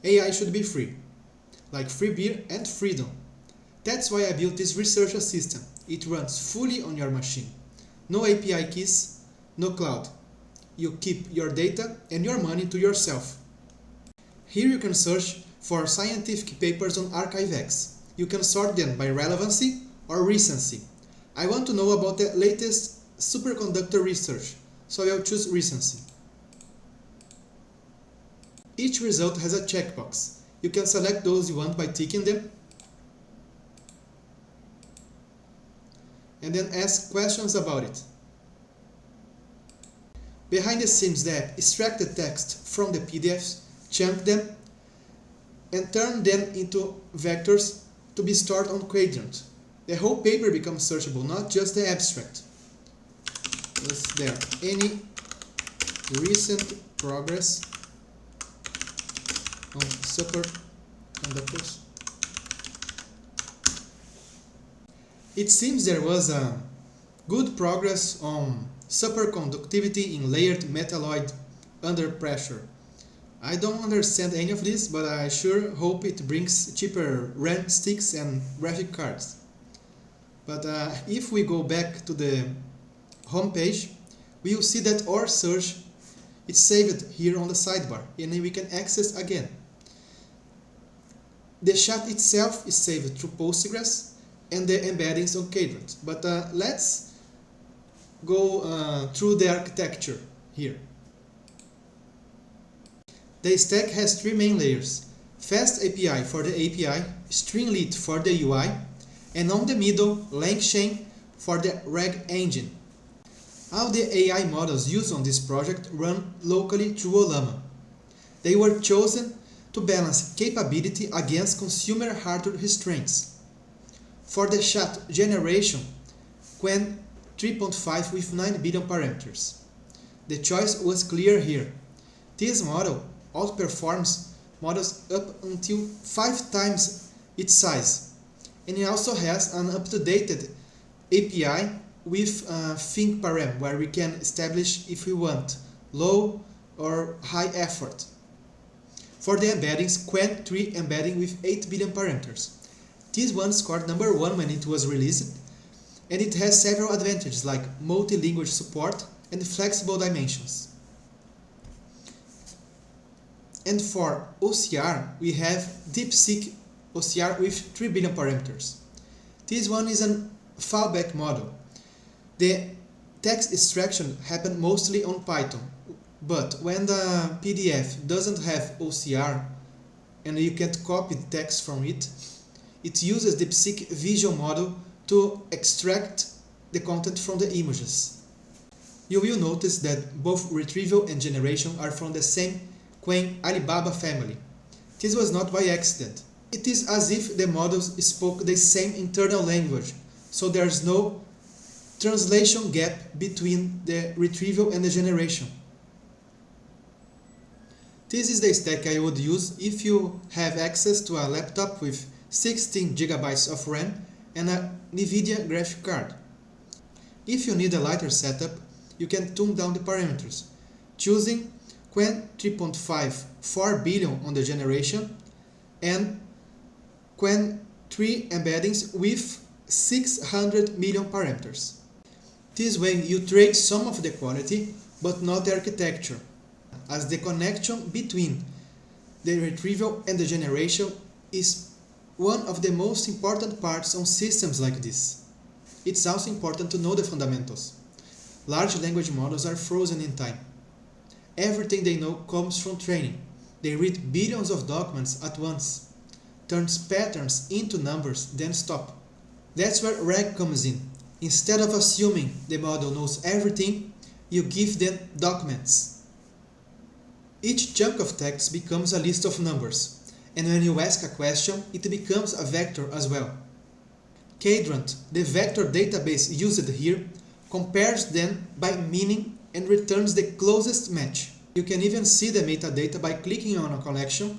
AI should be free, like free beer and freedom. That's why I built this research assistant. It runs fully on your machine. No API keys, no cloud. You keep your data and your money to yourself. Here you can search for scientific papers on ArchiveX. You can sort them by relevancy or recency. I want to know about the latest superconductor research, so I'll choose recency. Each result has a checkbox. You can select those you want by ticking them and then ask questions about it. Behind the scenes, the app extracts the text from the PDFs, chunk them, and turn them into vectors to be stored on Quadrant. The whole paper becomes searchable, not just the abstract. Is there any recent progress on superconductors? It seems there was a good progress on superconductivity in layered metalloid under pressure. I don't understand any of this, but I sure hope it brings cheaper RAM sticks and graphic cards. But if we go back to the home page, we will see that our search is saved here on the sidebar, and then we can access again. The chat itself is saved through Postgres and the embeddings on Quadrant. But let's go through the architecture here. The stack has three main layers: Fast API for the API, Streamlit for the UI, and on the middle, LangChain for the RAG engine. All the AI models used on this project run locally through Ollama. They were chosen to balance capability against consumer hardware restraints. For the chat generation, Qwen 3.5 with 9 billion parameters. The choice was clear here. This model outperforms models up until 5 times its size, and it also has an up-to-date API with ThinkParam, where we can establish if we want low or high effort. For the embeddings, Qwen 3 embedding with 8 billion parameters. This one scored number 1 when it was released, and it has several advantages like multi-language support and flexible dimensions. And for OCR, we have DeepSeek OCR with 3 billion parameters. This one is a fallback model. The text extraction happens mostly on Python, but when the PDF doesn't have OCR and you can't copy the text from it, it uses the DeepSeek visual model to extract the content from the images. You will notice that both retrieval and generation are from the same Qwen Alibaba family. This was not by accident. It is as if the models spoke the same internal language, so there's no translation gap between the retrieval and the generation. This is the stack I would use if you have access to a laptop with 16 GB of RAM and a NVIDIA graphic card. If you need a lighter setup, you can tune down the parameters, choosing Qwen 3.5 4 billion on the generation and Qwen 3 embeddings with 600 million parameters. This way you trade some of the quality but not the architecture, as the connection between the retrieval and the generation is one of the most important parts on systems like this. It's also important to know the fundamentals. Large language models are frozen in time. Everything they know comes from training. They read billions of documents at once, turns patterns into numbers, then stop. That's where RAG comes in. Instead of assuming the model knows everything, you give them documents. Each chunk of text becomes a list of numbers, and when you ask a question, it becomes a vector as well. Quadrant, the vector database used here, compares them by meaning and returns the closest match. You can even see the metadata by clicking on a collection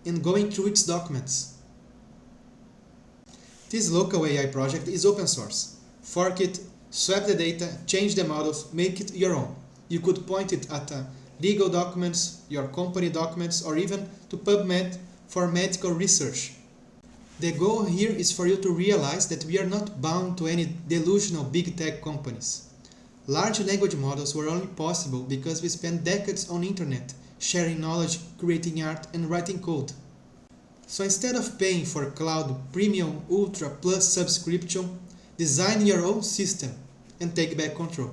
and going through its documents. This local AI project is open source. Fork it, swap the data, change the models, make it your own. You could point it at legal documents, your company documents, or even to PubMed for medical research. The goal here is for you to realize that we are not bound to any delusional big tech companies. Large language models were only possible because we spent decades on internet, sharing knowledge, creating art, and writing code. So instead of paying for Cloud Premium Ultra Plus subscription, design your own system and take back control.